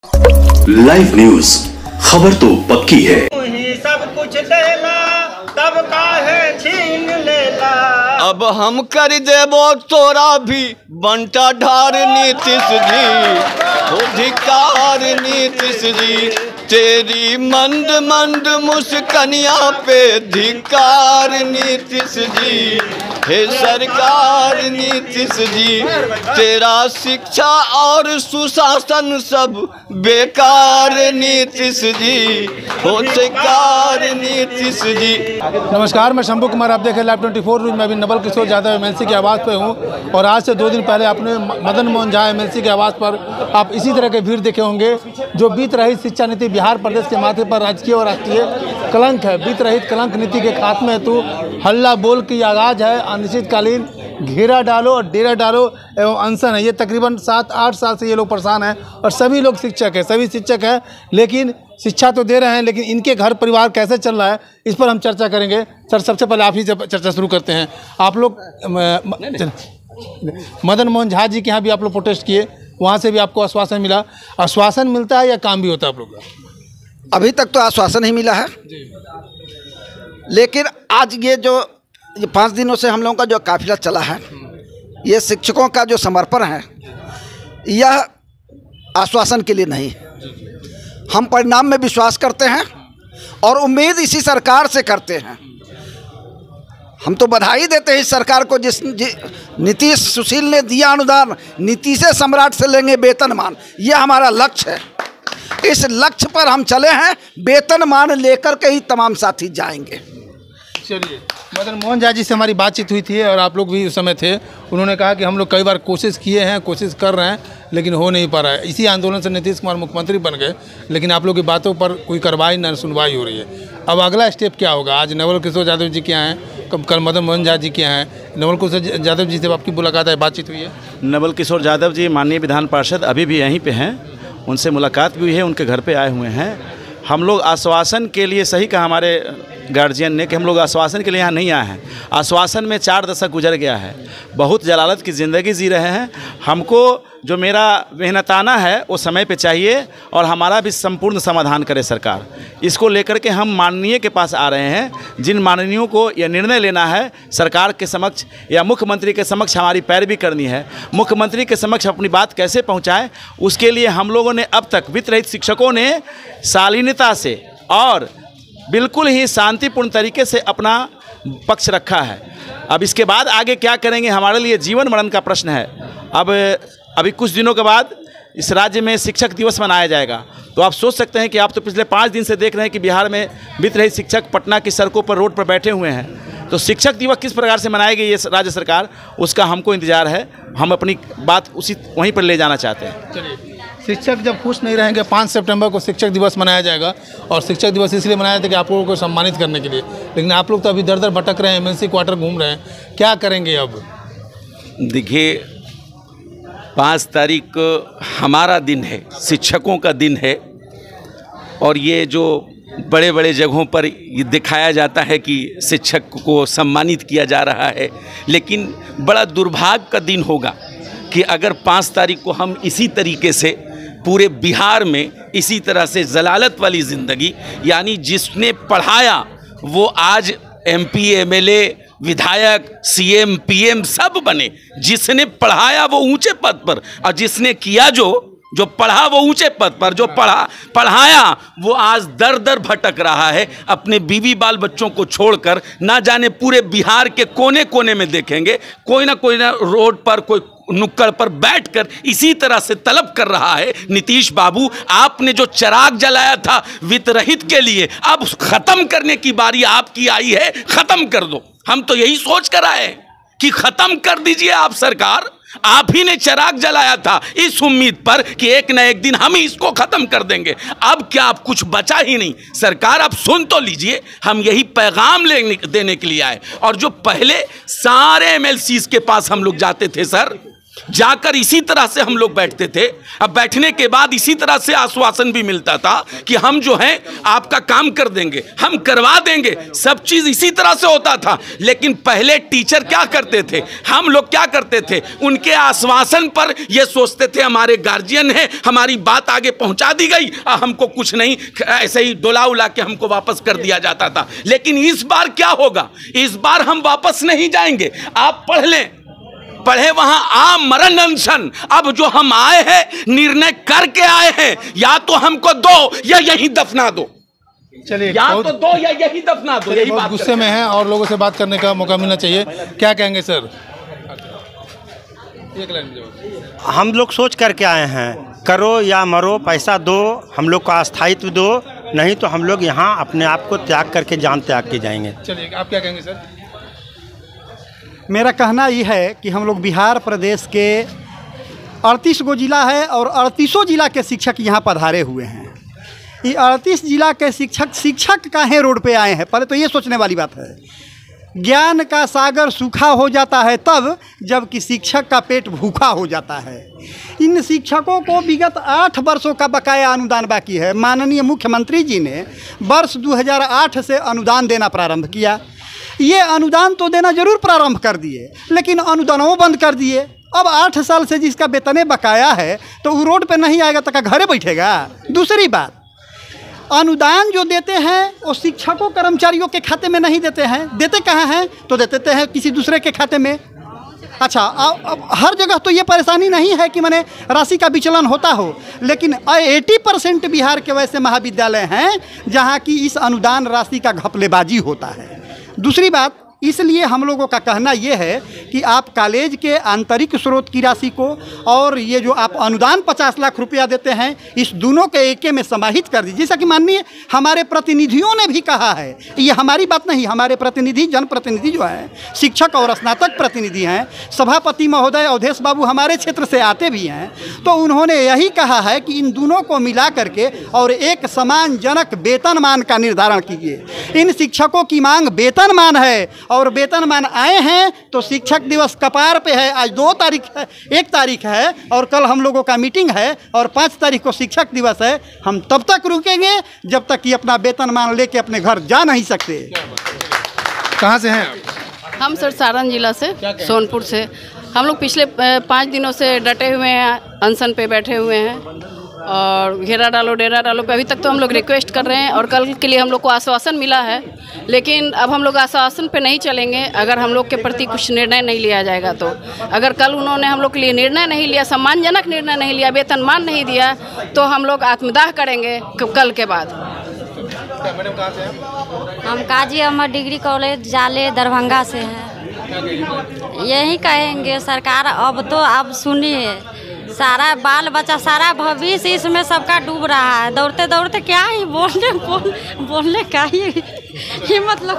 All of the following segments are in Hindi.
लाइव न्यूज, खबर तो पक्की है। सब कुछ देला तब काहे छीन लेला। अब हम कर देबो तोरा भी बंटा ढार नीतीश जी, धिकार नीतीश जी, तेरी मंद मंद मुस्कनिया पे धिकार नीतीश जी, हे सरकार नीतीश जी, तेरा शिक्षा और सुशासन सब बेकार नीतीश जी, हो सरकार नीतीश जी। नमस्कार, मैं शंभू कुमार, आप देख रहे हैं लाइव 24 न्यूज। मैं अभी नवल किशोर यादव एमएलसी के आवास पे हूँ और आज से 2 दिन पहले आपने मदन मोहन झा एमएलसी के आवास पर आप इसी तरह के भीड़ देखे होंगे। जो बीत रही शिक्षा नीति बिहार प्रदेश के माथे पर राजकीय और राष्ट्रीय कलंक है। बीत रही कलंक नीति के खात्मे हेतु हल्ला बोल की आगाज है। अनिश्चितकालीन घेरा डालो और डेरा डालो एवं अनशन है। ये तकरीबन 7-8 साल से ये लोग परेशान हैं और सभी लोग शिक्षक हैं, सभी शिक्षक हैं, लेकिन शिक्षा तो दे रहे हैं, लेकिन इनके घर परिवार कैसे चल रहा है इस पर हम चर्चा करेंगे। सर, सबसे पहले आप ही से चर्चा शुरू करते हैं। आप लोग मदन मोहन झा जी के यहाँ भी आप लोग प्रोटेस्ट किए, वहाँ से भी आपको आश्वासन मिला। आश्वासन मिलता है या काम भी होता है आप लोग का? अभी तक तो आश्वासन ही मिला है, लेकिन आज ये 5 दिनों से हम लोगों का जो काफिला चला है, ये शिक्षकों का जो समर्पण है, यह आश्वासन के लिए नहीं। हम परिणाम में विश्वास करते हैं और उम्मीद इसी सरकार से करते हैं। हम तो बधाई देते हैं इस सरकार को नीतीश सुशील ने दिया अनुदान, नीतीश सम्राट से लेंगे वेतनमान, यह हमारा लक्ष्य है। इस लक्ष्य पर हम चले हैं, वेतनमान लेकर के ही तमाम साथी जाएंगे। चलिए, मदन मोहन झा जी से हमारी बातचीत हुई थी और आप लोग भी उस समय थे। उन्होंने कहा कि हम लोग कई बार कोशिश किए हैं, कोशिश कर रहे हैं, लेकिन हो नहीं पा रहा है। इसी आंदोलन से नीतीश कुमार मुख्यमंत्री बन गए, लेकिन आप लोग की बातों पर कोई कार्रवाई न सुनवाई हो रही है। अब अगला स्टेप क्या होगा? आज नवल किशोर यादव जी के यहाँ हैं, कल मदन मोहन झा जी के यहाँ हैं। नवल किशोर यादव जी से आपकी मुलाकात है, बातचीत हुई है? नवल किशोर यादव जी माननीय विधान पार्षद अभी भी यहीं पे हैं, उनसे मुलाकात भी हुई है, उनके घर पे आए हुए हैं। हम लोग आश्वासन के लिए, सही कहा हमारे गार्जियन ने कि हम लोग आश्वासन के लिए यहाँ नहीं आए हैं। आश्वासन में 4 दशक गुजर गया है, बहुत जलालत की ज़िंदगी जी रहे हैं। हमको जो मेरा मेहनताना है वो समय पे चाहिए और हमारा भी संपूर्ण समाधान करे सरकार। इसको लेकर के हम माननीय के पास आ रहे हैं। जिन माननीयों को यह निर्णय लेना है सरकार के समक्ष या मुख्यमंत्री के समक्ष हमारी पैरवी करनी है, मुख्यमंत्री के समक्ष अपनी बात कैसे पहुँचाएँ, उसके लिए हम लोगों ने अब तक वित्त रहित शिक्षकों ने शालीनता से और बिल्कुल ही शांतिपूर्ण तरीके से अपना पक्ष रखा है। अब इसके बाद आगे क्या करेंगे, हमारे लिए जीवन मरण का प्रश्न है। अभी कुछ दिनों के बाद इस राज्य में शिक्षक दिवस मनाया जाएगा, तो आप सोच सकते हैं कि आप तो पिछले 5 दिन से देख रहे हैं कि बिहार में वित्त रहित शिक्षक पटना की सड़कों पर, रोड पर बैठे हुए हैं। तो शिक्षक दिवस किस प्रकार से मनाएगी ये राज्य सरकार, उसका हमको इंतजार है। हम अपनी बात वहीं पर ले जाना चाहते हैं। चलिए, शिक्षक जब खुश नहीं रहेंगे, 5 सितंबर को शिक्षक दिवस मनाया जाएगा और शिक्षक दिवस इसलिए मनाया था कि आप लोगों को सम्मानित करने के लिए, लेकिन आप लोग तो अभी दर दर भटक रहे हैं, एमएलसी क्वार्टर घूम रहे हैं, क्या करेंगे अब? देखिए, 5 तारीख को हमारा दिन है, शिक्षकों का दिन है, और ये जो बड़े बड़े जगहों पर ये दिखाया जाता है कि शिक्षक को सम्मानित किया जा रहा है, लेकिन बड़ा दुर्भाग्य का दिन होगा कि अगर 5 तारीख को हम इसी तरीके से पूरे बिहार में इसी तरह से जलालत वाली ज़िंदगी, यानी जिसने पढ़ाया वो आज MP, MLA, विधायक, CM, PM सब बने, जिसने पढ़ाया वो ऊंचे पद पर, और जिसने किया जो पढ़ा वो ऊंचे पद पर, जो पढ़ाया वो आज दर दर भटक रहा है। अपने बीवी बाल बच्चों को छोड़कर ना जाने पूरे बिहार के कोने कोने में देखेंगे, कोई ना रोड पर, कोई नुक्कड़ पर बैठकर इसी तरह से तलब कर रहा है। नीतीश बाबू, आपने जो चिराग जलाया था वित्त रहित के लिए, अब खत्म करने की बारी आपकी आई है, खत्म कर दो। हम तो यही सोच कर आए कि खत्म कर दीजिए आप सरकार। आप ही ने चिराग जलाया था इस उम्मीद पर कि एक न एक दिन हम ही इसको खत्म कर देंगे। अब क्या, अब कुछ बचा ही नहीं। सरकार, अब सुन तो लीजिए, हम यही पैगाम देने के लिए आए। और जो पहले सारे MLCs के पास हम लोग जाते थे सर, जाकर इसी तरह से हम लोग बैठते थे। अब बैठने के बाद इसी तरह से आश्वासन भी मिलता था कि हम जो हैं आपका काम कर देंगे, हम करवा देंगे, सब चीज़ इसी तरह से होता था। लेकिन पहले टीचर क्या करते थे, हम लोग क्या करते थे, उनके आश्वासन पर ये सोचते थे हमारे गार्जियन हैं, हमारी बात आगे पहुंचा दी गई, हमको कुछ नहीं, ऐसे ही डोला उला के हमको वापस कर दिया जाता था। लेकिन इस बार क्या होगा, इस बार हम वापस नहीं जाएंगे। आप पढ़ लें, पढ़े वहां आ मरण अनशन। अब जो हम आए हैं निर्णय करके आए हैं, या तो हमको दो या यहीं दफना दो। चलिए, या तो दो या यहीं दफना दो। यही बात गुस्से में हैं और लोगों से बात करने का मौका मिलना चाहिए। क्या कहेंगे सर? एक लाइन में जवाब। हम लोग सोच करके आए हैं, करो या मरो, पैसा दो, हम लोग को अस्थायित्व दो, नहीं तो हम लोग यहाँ अपने आप को त्याग करके जान त्याग के जाएंगे। चलिए, आप क्या कहेंगे सर? मेरा कहना ये है कि हम लोग बिहार प्रदेश के 38 गो जिला है और 38 जिला के शिक्षक यहाँ पधारे हुए हैं। ये 38 जिला के शिक्षक काहे रोड पे आए हैं, पहले तो ये सोचने वाली बात है। ज्ञान का सागर सूखा हो जाता है तब जब कि शिक्षक का पेट भूखा हो जाता है। इन शिक्षकों को विगत 8 वर्षों का बकाया अनुदान बाकी है। माननीय मुख्यमंत्री जी ने वर्ष 2008 से अनुदान देना प्रारंभ किया। ये अनुदान तो देना जरूर प्रारंभ कर दिए, लेकिन अनुदानों बंद कर दिए। अब 8 साल से जिसका वेतने बकाया है तो वो रोड पे नहीं आएगा तो क्या घरे बैठेगा? दूसरी बात, अनुदान जो देते हैं वो शिक्षकों कर्मचारियों के खाते में नहीं देते हैं। देते कहाँ हैं? तो देते हैं किसी दूसरे के खाते में। अच्छा, अब हर जगह तो ये परेशानी नहीं है कि माने राशि का विचलन होता हो, लेकिन 80% बिहार के वैसे महाविद्यालय हैं जहाँ की इस अनुदान राशि का घपलेबाजी होता है। दूसरी बात, इसलिए हम लोगों का कहना ये है कि आप कॉलेज के आंतरिक स्रोत की राशि को और ये जो आप अनुदान 50 लाख रुपया देते हैं, इस दोनों के एके में समाहित कर दीजिए। जैसा कि माननीय हमारे प्रतिनिधियों ने भी कहा है, ये हमारी बात नहीं, हमारे प्रतिनिधि जनप्रतिनिधि जो हैं, शिक्षक और स्नातक प्रतिनिधि हैं, सभापति महोदय अवधेश बाबू हमारे क्षेत्र से आते भी हैं, तो उन्होंने यही कहा है कि इन दोनों को मिला करके और एक सम्मानजनक वेतनमान का निर्धारण कीजिए। इन शिक्षकों की मांग वेतनमान है और वेतनमान आए हैं तो शिक्षक दिवस कपार पे है। आज 2 तारीख है, 1 तारीख है और कल हम लोगों का मीटिंग है और 5 तारीख को शिक्षक दिवस है। हम तब तक रुकेंगे जब तक कि अपना वेतनमान लेके अपने घर जा नहीं सकते। कहाँ से हैं? हम सर सारण जिला से, सोनपुर से। हम लोग पिछले 5 दिनों से डटे हुए हैं, अनशन पे बैठे हुए हैं और घेरा डालो डेरा डालो पे अभी तक तो हम लोग रिक्वेस्ट कर रहे हैं और कल के लिए हम लोग को आश्वासन मिला है। लेकिन अब हम लोग आश्वासन पे नहीं चलेंगे अगर हम लोग के प्रति कुछ निर्णय नहीं लिया जाएगा। तो अगर कल उन्होंने हम लोग के लिए निर्णय नहीं लिया, सम्मानजनक निर्णय नहीं लिया, वेतनमान नहीं दिया, तो हम लोग आत्मदाह करेंगे कल के बाद। हम काजी अहमद डिग्री कॉलेज जाले दरभंगा से हैं। यही कहेंगे सरकार अब सुनिए, सारा बाल बच्चा सारा भविष्य इसमें सबका डूब रहा है। दौड़ते दौड़ते क्या ही बोलने का ही मतलब।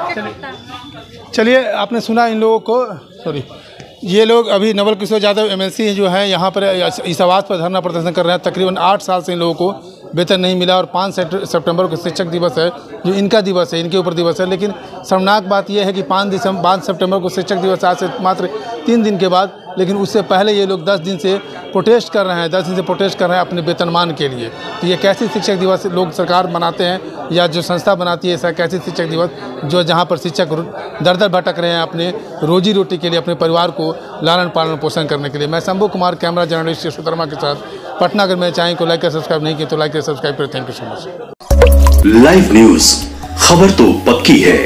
चलिए, आपने सुना इन लोगों को, ये लोग अभी नवल किशोर यादव MLC जो हैं यहाँ पर इस आवाज़ पर धरना प्रदर्शन कर रहे हैं। तकरीबन 8 साल से इन लोगों को वेतन नहीं मिला और 5 सितंबर को शिक्षक दिवस है जो इनका दिवस है, इनके ऊपर दिवस है। लेकिन शर्मनाक बात यह है कि 5 सितंबर को शिक्षक दिवस आज से मात्र 3 दिन के बाद, लेकिन उससे पहले ये लोग 10 दिन से प्रोटेस्ट कर रहे हैं, 10 दिन से प्रोटेस्ट कर रहे हैं अपने वेतनमान के लिए। तो ये कैसी शिक्षक दिवस लोग सरकार बनाते हैं या जो संस्था बनाती है, ऐसा कैसी शिक्षक दिवस जो जहाँ पर शिक्षक दर दर भटक रहे हैं अपने रोजी रोटी के लिए, अपने परिवार को लालन पालन पोषण करने के लिए। मैं शंभू कुमार, कैमरा जर्नलिस्ट सुधर्मा के साथ पटना। अगर मेरे चैनल को लाइक कर सब्सक्राइब नहीं किया तो लाइक कर सब्सक्राइब करें। Thank you so much. Live news, खबर तो पक्की है।